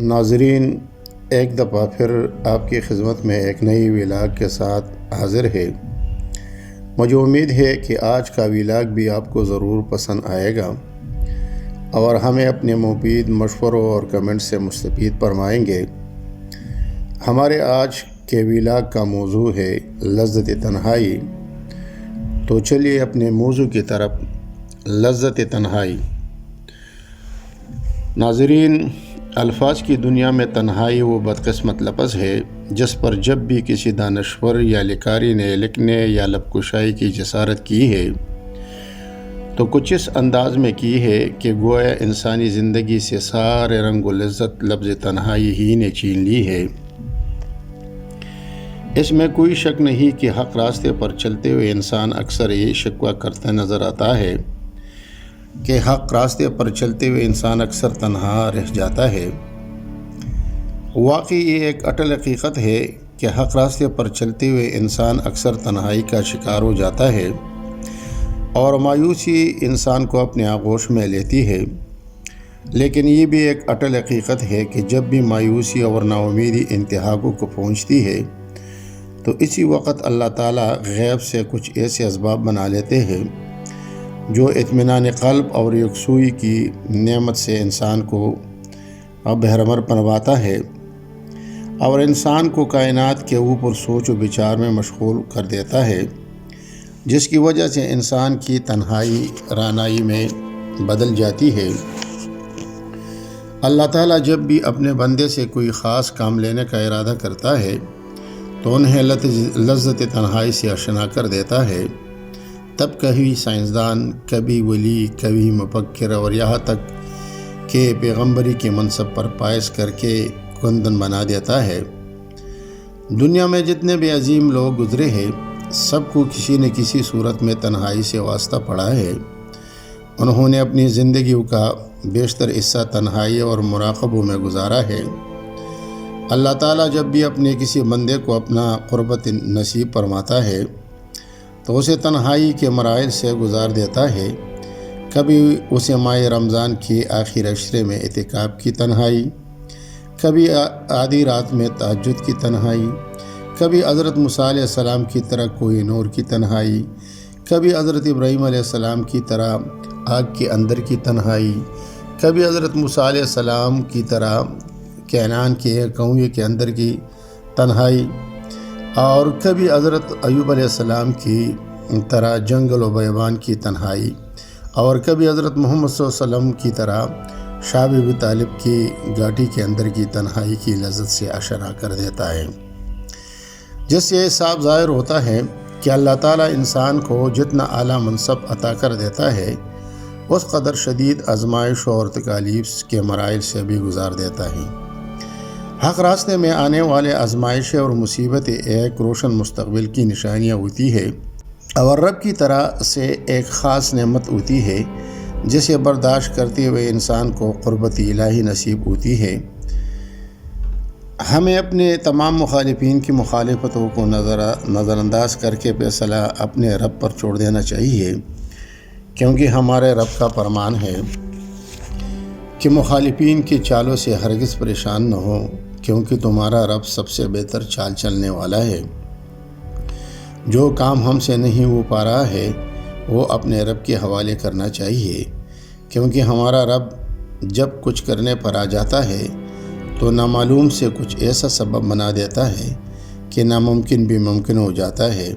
ناظرین، ایک دفعہ پھر آپ کی خدمت میں ایک نئی ویلاگ کے ساتھ حاضر ہے۔ مجھے امید ہے کہ آج کا ویلاگ بھی آپ کو ضرور پسند آئے گا اور ہمیں اپنے مفید مشوروں اور کمنٹ سے مستفید فرمائیں گے۔ ہمارے آج کے ویلاگ کا موضوع ہے لذت تنہائی۔ تو چلیے اپنے موضوع کی طرف، لذت تنہائی۔ ناظرین، الفاظ کی دنیا میں تنہائی وہ بدقسمت لفظ ہے جس پر جب بھی کسی دانشور یا لکھاری نے لکھنے یا لب کشائی کی جسارت کی ہے تو کچھ اس انداز میں کی ہے کہ گویا انسانی زندگی سے سارے رنگ و لذت لفظ تنہائی ہی نے چھین لی ہے۔ اس میں کوئی شک نہیں کہ حق راستے پر چلتے ہوئے انسان اکثر یہ شکوہ کرتا نظر آتا ہے کہ حق راستے پر چلتے ہوئے انسان اکثر تنہا رہ جاتا ہے۔ واقعی یہ ایک اٹل حقیقت ہے کہ حق راستے پر چلتے ہوئے انسان اکثر تنہائی کا شکار ہو جاتا ہے اور مایوسی انسان کو اپنے آغوش میں لیتی ہے۔ لیکن یہ بھی ایک اٹل حقیقت ہے کہ جب بھی مایوسی اور نا امیدی انتہا کو پہنچتی ہے تو اسی وقت اللہ تعالیٰ غیب سے کچھ ایسے اسباب بنا لیتے ہیں جو اطمینان قلب اور یکسوئی کی نعمت سے انسان کو بہرمر بنواتا ہے اور انسان کو کائنات کے اوپر سوچ و بچار میں مشغول کر دیتا ہے، جس کی وجہ سے انسان کی تنہائی رانائی میں بدل جاتی ہے۔ اللہ تعالیٰ جب بھی اپنے بندے سے کوئی خاص کام لینے کا ارادہ کرتا ہے تو انہیں لذت تنہائی سے آشنا کر دیتا ہے۔ تب کبھی سائنسدان، کبھی ولی، کبھی مفکر اور یہاں تک کہ پیغمبری کے منصب پر فائز کر کے کندن بنا دیتا ہے۔ دنیا میں جتنے بھی عظیم لوگ گزرے ہیں سب کو کسی نہ کسی صورت میں تنہائی سے واسطہ پڑا ہے۔ انہوں نے اپنی زندگیوں کا بیشتر حصہ تنہائی اور مراقبوں میں گزارا ہے۔ اللہ تعالیٰ جب بھی اپنے کسی بندے کو اپنا قربت نصیب فرماتا ہے تو اسے تنہائی کے مراحل سے گزار دیتا ہے۔ کبھی اسے ماہ رمضان کے آخر عشرے میں اعتکاف کی تنہائی، کبھی آدھی رات میں تہجد کی تنہائی، کبھی حضرت موسیٰ علیہ السلام کی طرح کوہ نور کی تنہائی، کبھی حضرت ابراہیم علیہ السلام کی طرح آگ کے اندر کی تنہائی، کبھی حضرت موسیٰ علیہ السلام کی طرح کینان کے کنویں کے اندر کی تنہائی، اور کبھی حضرت ایوب علیہ السلام کی طرح جنگل و بیابان کی تنہائی، اور کبھی حضرت محمد صلی اللہ علیہ وسلم کی طرح شعب ابی طالب کی گھاٹی کے اندر کی تنہائی کی لذت سے آشنا کر دیتا ہے، جس سے یہ صاف ظاہر ہوتا ہے کہ اللہ تعالیٰ انسان کو جتنا اعلیٰ منصب عطا کر دیتا ہے اس قدر شدید آزمائش اور تکالیف کے مراحل سے بھی گزار دیتا ہے۔ حق راستے میں آنے والے آزمائشیں اور مصیبتیں ایک روشن مستقبل کی نشانیاں ہوتی ہے اور رب کی طرح سے ایک خاص نعمت ہوتی ہے جسے برداشت کرتے ہوئے انسان کو قربت الہی نصیب ہوتی ہے۔ ہمیں اپنے تمام مخالفین کی مخالفتوں کو نظر انداز کر کے فیصلہ اپنے رب پر چھوڑ دینا چاہیے، کیونکہ ہمارے رب کا فرمان ہے کہ مخالفین کی چالوں سے ہرگز پریشان نہ ہو، کیونکہ تمہارا رب سب سے بہتر چال چلنے والا ہے۔ جو کام ہم سے نہیں ہو پا رہا ہے وہ اپنے رب کے حوالے کرنا چاہیے، کیونکہ ہمارا رب جب کچھ کرنے پر آ جاتا ہے تو نامعلوم سے کچھ ایسا سبب بنا دیتا ہے کہ ناممکن بھی ممکن ہو جاتا ہے۔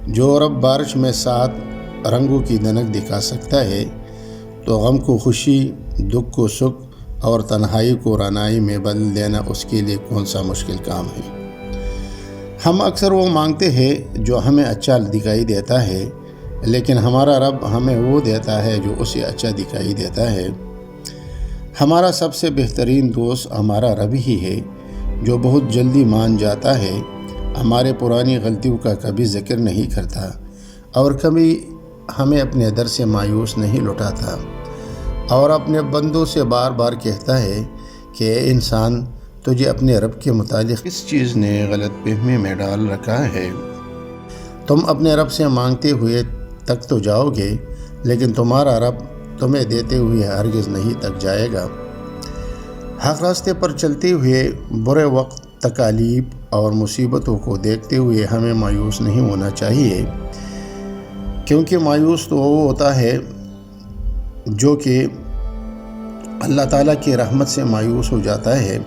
جو رب بارش میں 7 رنگوں کی دھنک دکھا سکتا ہے تو غم کو خوشی، دکھ کو سکھ اور تنہائی کو رانائی میں بدل دینا اس کے لیے کون سا مشکل کام ہے۔ ہم اکثر وہ مانگتے ہیں جو ہمیں اچھا دکھائی دیتا ہے، لیکن ہمارا رب ہمیں وہ دیتا ہے جو اسے اچھا دکھائی دیتا ہے۔ ہمارا سب سے بہترین دوست ہمارا رب ہی ہے جو بہت جلدی مان جاتا ہے، ہمارے پرانی غلطیوں کا کبھی ذکر نہیں کرتا اور کبھی ہمیں اپنے در سے مایوس نہیں لوٹاتا، اور اپنے بندوں سے بار بار کہتا ہے کہ اے انسان، تجھے اپنے رب کے متعلق کس چیز نے غلط فہمی میں ڈال رکھا ہے؟ تم اپنے رب سے مانگتے ہوئے تک تو جاؤ گے، لیکن تمہارا رب تمہیں دیتے ہوئے ہرگز نہیں تک جائے گا۔ حق راستے پر چلتے ہوئے برے وقت، تکالیف اور مصیبتوں کو دیکھتے ہوئے ہمیں مایوس نہیں ہونا چاہیے، کیونکہ مایوس تو وہ ہوتا ہے جو کہ اللہ تعالیٰ کی رحمت سے مایوس ہو جاتا ہے،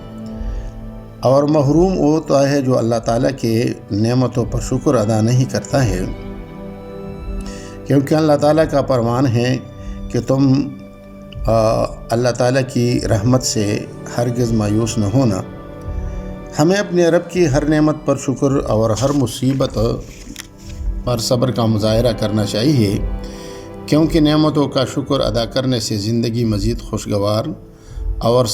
اور محروم وہ ہوتا ہے جو اللہ تعالیٰ کے نعمتوں پر شکر ادا نہیں کرتا ہے، کیونکہ اللہ تعالیٰ کا فرمان ہے کہ تم اللہ تعالیٰ کی رحمت سے ہرگز مایوس نہ ہونا۔ ہمیں اپنے رب کی ہر نعمت پر شکر اور ہر مصیبت پر صبر کا مظاہرہ کرنا چاہیے، کیونکہ نعمتوں کا شکر ادا کرنے سے زندگی مزید خوشگوار اور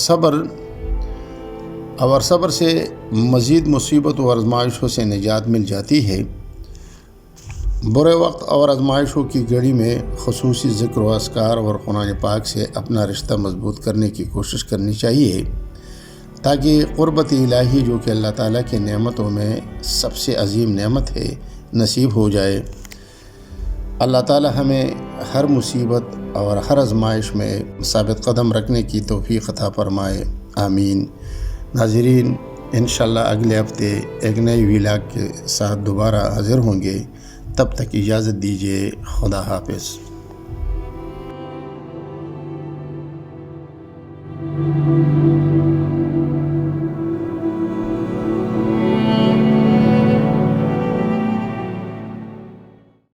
صبر سے مزید مصیبت و آزمائشوں سے نجات مل جاتی ہے۔ برے وقت اور آزمائشوں کی گھڑی میں خصوصی ذکر و اذکار اور قرآن پاک سے اپنا رشتہ مضبوط کرنے کی کوشش کرنی چاہیے، تاکہ قربت الہی جو کہ اللہ تعالیٰ کی نعمتوں میں سب سے عظیم نعمت ہے نصیب ہو جائے۔ اللہ تعالیٰ ہمیں ہر مصیبت اور ہر آزمائش میں ثابت قدم رکھنے کی توفیق عطا فرمائے، آمین۔ ناظرین، انشاءاللہ اگلے ہفتے ایک نئی ولاگ کے ساتھ دوبارہ حاضر ہوں گے، تب تک اجازت دیجیے، خدا حافظ۔